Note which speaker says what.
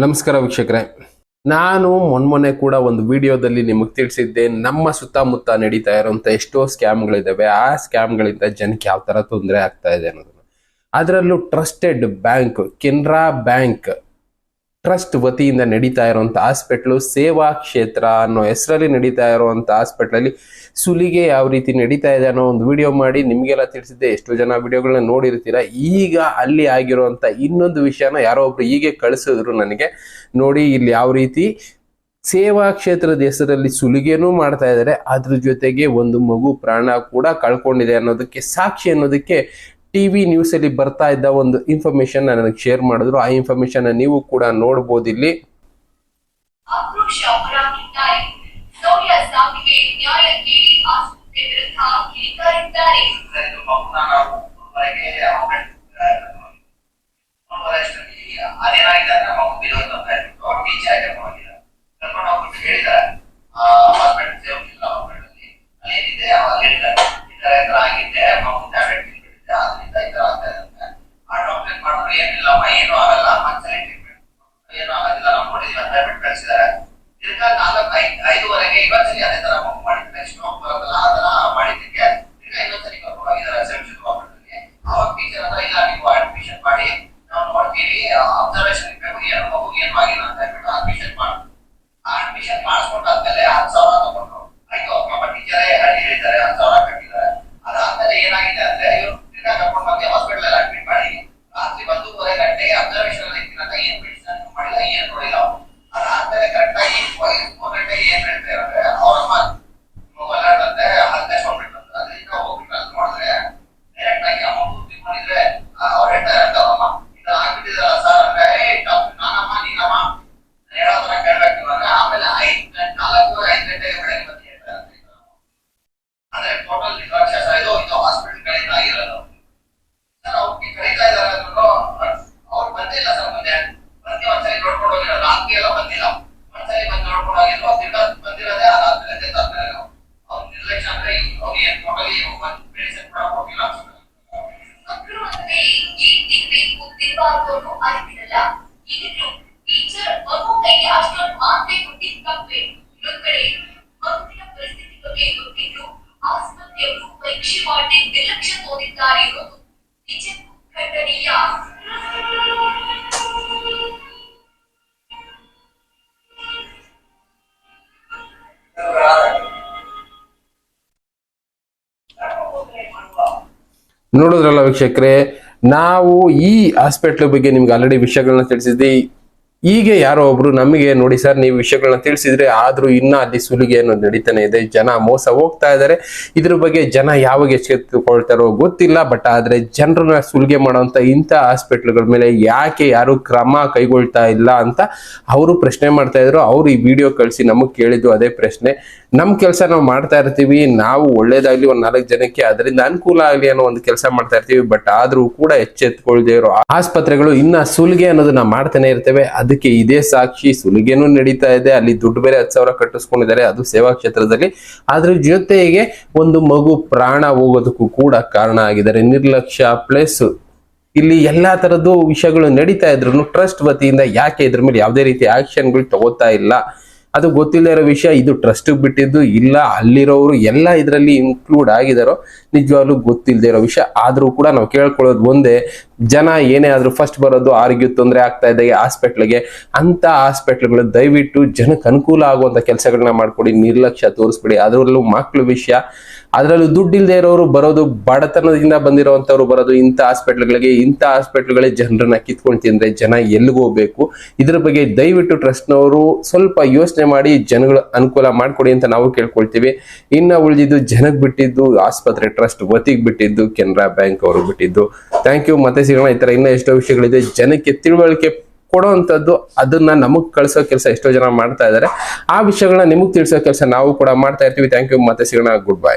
Speaker 1: ನಮಸ್ಕಾರ ವೀಕ್ಷಕರೇ, ನಾನು ಮೊನ್ನೆ ಕೂಡ ಒಂದು ವಿಡಿಯೋದಲ್ಲಿ ನಿಮಗೆ ತಿಳಿಸಿದ್ದೆ ನಮ್ಮ ಸುತ್ತಮುತ್ತ ನಡೀತಾ ಇರುವಂತ ಎಷ್ಟೋ ಸ್ಕ್ಯಾಮ್ಗಳಿದ್ದಾವೆ. ಆ ಸ್ಕ್ಯಾಮ್ಗಳಿಂದ ಜನಕ್ಕೆ ಯಾವ ತರ ತೊಂದರೆ ಆಗ್ತಾ ಇದೆ ಅನ್ನೋದನ್ನ. ಅದರಲ್ಲೂ trusted bank Canara bank trust ವತಿಯಿಂದ ನಡೀತಾ ಇರುವಂತ ಹಾಸ್ಪಿಟ್ಲು ಸೇವಾ ಕ್ಷೇತ್ರ ಅನ್ನೋ ಹೆಸರಲ್ಲಿ ನಡೀತಾ ಇರುವಂತ ಹಾಸ್ಪಿಟ್ಲಲ್ಲಿ ಸುಲಿಗೆ ಯಾವ ರೀತಿ ನಡೀತಾ ಇದೆ ಅನ್ನೋ ಒಂದು ವಿಡಿಯೋ ಮಾಡಿ ನಿಮ್ಗೆಲ್ಲ ತಿಳಿಸಿದ್ದೆ. ಎಷ್ಟೋ ಜನ ವಿಡಿಯೋಗಳನ್ನ ನೋಡಿರ್ತೀರ. ಈಗ ಅಲ್ಲಿ ಆಗಿರುವಂತ ಇನ್ನೊಂದು ವಿಷಯನ ಯಾರೋ ಒಬ್ರು ಹೀಗೆ ಕಳಿಸಿದ್ರು ನನಗೆ. ನೋಡಿ ಇಲ್ಲಿ ಯಾವ ರೀತಿ ಸೇವಾ ಕ್ಷೇತ್ರದ ಹೆಸರಲ್ಲಿ ಸುಲಿಗೆನೂ ಮಾಡ್ತಾ ಇದ್ದಾರೆ, ಅದ್ರ ಜೊತೆಗೆ ಒಂದು ಮಗು ಪ್ರಾಣ ಕೂಡ ಕಳ್ಕೊಂಡಿದೆ ಅನ್ನೋದಕ್ಕೆ ಸಾಕ್ಷಿ ಅನ್ನೋದಕ್ಕೆ ಟಿವಿ ನ್ಯೂಸ್ ಅಲ್ಲಿ ಬರ್ತಾ ಇದ್ದ ಒಂದು ಇನ್ಫಾರ್ಮೇಶನ್ ನನಗೆ ಶೇರ್ ಮಾಡಿದ್ರು. ಆ ಇನ್ಫಾರ್ಮೇಶನ್ ನೀವು ಕೂಡ ನೋಡಬಹುದು ಇಲ್ಲಿ. ನೋಡಿದ್ರಲ್ಲ ವೀಕ್ಷಕರೇ, ನಾವು ಈ ಹಾಸ್ಪಿಟ್ಲ್ ಬಗ್ಗೆ ನಿಮ್ಗೆ ಆಲ್ರೆಡಿ ವಿಷಯಗಳನ್ನ ತಿಳಿಸಿದ್ವಿ. ಹೀಗೆ ಯಾರೋ ಒಬ್ರು ನಮಗೆ ನೋಡಿ ಸರ್ ನೀವು ವಿಷಯಗಳನ್ನ ತಿಳಿಸಿದ್ರೆ ಆದ್ರೂ ಇನ್ನ ಅಲ್ಲಿ ಸುಲಿಗೆ ಅನ್ನೋದು ನಡೀತಾನೆ ಇದೆ, ಜನ ಮೋಸ ಹೋಗ್ತಾ ಇದ್ದಾರೆ. ಇದ್ರ ಬಗ್ಗೆ ಜನ ಯಾವಾಗ ಎಚ್ಚೆತ್ತುಕೊಳ್ತಾರೋ ಗೊತ್ತಿಲ್ಲ. ಬಟ್ ಆದ್ರೆ ಜನರನ್ನ ಸುಲಿಗೆ ಮಾಡುವಂತ ಇಂಥ ಹಾಸ್ಪಿಟ್ಲ್ಗಳ ಮೇಲೆ ಯಾಕೆ ಯಾರು ಕ್ರಮ ಕೈಗೊಳ್ತಾ ಇಲ್ಲ ಅಂತ ಅವರು ಪ್ರಶ್ನೆ ಮಾಡ್ತಾ ಇದ್ರು. ಅವ್ರು ಈ ವಿಡಿಯೋ ಕಳಿಸಿ ನಮಗ್ ಕೇಳಿದ್ದು ಅದೇ ಪ್ರಶ್ನೆ. ನಮ್ ಕೆಲಸ ನಾವು ಮಾಡ್ತಾ ಇರ್ತೀವಿ, ನಾವು ಒಳ್ಳೇದಾಗ್ಲಿ ಒಂದ್ 4 ಜನಕ್ಕೆ ಅದರಿಂದ ಅನುಕೂಲ ಆಗ್ಲಿ ಅನ್ನೋ ಒಂದು ಕೆಲಸ ಮಾಡ್ತಾ ಇರ್ತೀವಿ. ಬಟ್ ಆದ್ರೂ ಕೂಡ ಎಚ್ಚೆತ್ಕೊಳ್ದೇ ಇರೋ ಆಸ್ಪತ್ರೆಗಳು ಇನ್ನ ಸುಲಿಗೆ ಅನ್ನೋದನ್ನ ಮಾಡ್ತಾನೆ ಇರ್ತೇವೆ. ಅದಕ್ಕೆ ಇದೇ ಸಾಕ್ಷಿ. ಸುಲಿಗೆನೂ ನಡೀತಾ ಇದೆ, ಅಲ್ಲಿ ದುಡ್ಡು ಬೇರೆ 10,000 ಕಟ್ಟಿಸ್ಕೊಂಡಿದ್ದಾರೆ, ಅದು ಸೇವಾ ಕ್ಷೇತ್ರದಲ್ಲಿ. ಅದ್ರ ಜೊತೆಗೆ ಒಂದು ಮಗು ಪ್ರಾಣ ಹೋಗೋದಕ್ಕೂ ಕೂಡ ಕಾರಣ ಆಗಿದ್ದಾರೆ. ನಿರ್ಲಕ್ಷ್ಯ ಪ್ಲಸ್ ಇಲ್ಲಿ ಎಲ್ಲಾ ತರದ್ದು ವಿಷಯಗಳು ನಡೀತಾ ಇದ್ರು ಟ್ರಸ್ಟ್ ವತಿಯಿಂದ ಯಾಕೆ ಇದ್ರ ಮೇಲೆ ಯಾವುದೇ ರೀತಿ ಆಕ್ಷನ್ಗಳು ತಗೋತಾ ಇಲ್ಲ? ಅದು ಗೊತ್ತಿಲ್ಲದೆ ಇರೋ ವಿಷಯ. ಇದು ಟ್ರಸ್ಟ್ ಬಿಟ್ಟಿದ್ದು ಇಲ್ಲ, ಅಲ್ಲಿರೋರು ಎಲ್ಲ ಇದರಲ್ಲಿ ಇನ್ಕ್ಲೂಡ್ ಆಗಿದಾರೋ ನಿಜವಾಗ್ಲೂ ಗೊತ್ತಿಲ್ಲದೆ ಇರೋ ವಿಷಯ. ಆದ್ರೂ ಕೂಡ ನಾವು ಕೇಳ್ಕೊಳ್ಳೋದು ಒಂದೇ, ಜನ ಏನೇ ಆದ್ರೂ ಫಸ್ಟ್ ಬರೋದು ಆರೋಗ್ಯ ತೊಂದರೆ ಆಗ್ತಾ ಇದೆ ಹಾಸ್ಪಿಟ್ಲಿಗೆ. ಅಂತ ಹಾಸ್ಪಿಟ್ಲ್ಗಳು ದಯವಿಟ್ಟು ಜನಕ್ಕೆ ಅನುಕೂಲ ಆಗುವಂತ ಕೆಲಸಗಳನ್ನ ಮಾಡ್ಕೊಡಿ, ನಿರ್ಲಕ್ಷ್ಯ ತೋರಿಸ್ಬಿಡಿ. ಅದರಲ್ಲೂ ಮಕ್ಕಳು ವಿಷಯ, ಅದರಲ್ಲೂ ದುಡ್ಡಿಲ್ಲದೆ ಇರೋರು ಬರೋದು, ಬಡತನದಿಂದ ಬಂದಿರುವಂತವ್ರು ಬರೋದು ಇಂಥ ಹಾಸ್ಪಿಟ್ಲ್ಗಳಿಗೆ. ಇಂಥ ಹಾಸ್ಪಿಟ್ಲ್ಗಳೇ ಜನರನ್ನ ಕಿತ್ಕೊಂಡು ತಿಂದ್ರೆ ಜನ ಎಲ್ಲಿಗೆ ಹೋಗ್ಬೇಕು? ಇದ್ರ ಬಗ್ಗೆ ದಯವಿಟ್ಟು ಟ್ರಸ್ಟ್ನವರು ಸ್ವಲ್ಪ ಯೋಚನೆ ಮಾಡಿ ಜನಗಳು ಅನುಕೂಲ ಮಾಡ್ಕೊಡಿ ಅಂತ ನಾವು ಕೇಳ್ಕೊಳ್ತೀವಿ. ಇನ್ನ ಉಳಿದಿದ್ದು ಜನಕ್ಕೆ ಬಿಟ್ಟಿದ್ದು, ಆಸ್ಪತ್ರೆ ಟ್ರಸ್ಟ್ ವತಿಗೆ ಬಿಟ್ಟಿದ್ದು, ಕೆನರಾ ಬ್ಯಾಂಕ್ ಅವರು ಬಿಟ್ಟಿದ್ದು. Thank you. ಮತ್ತೆ ಸಿಗೋಣ. ಈ ತರ ಇನ್ನೂ ಎಷ್ಟೋ ವಿಷಯಗಳಿದೆ ಜನಕ್ಕೆ ತಿಳುವಳಿಕೆ ಕೊಡುವಂತದ್ದು, ಅದನ್ನ ನಮಗ್ ಕಳಿಸೋ ಕೆಲಸ ಎಷ್ಟೋ ಜನ ಮಾಡ್ತಾ ಇದ್ದಾರೆ. ಆ ವಿಷಯಗಳನ್ನ ನಿಮಗ್ ತಿಳಿಸೋ ಕೆಲಸ ನಾವು ಕೂಡ ಮಾಡ್ತಾ ಇರ್ತೀವಿ. Thank you. ಮತ್ತೆ ಸಿಗೋಣ. Good bye.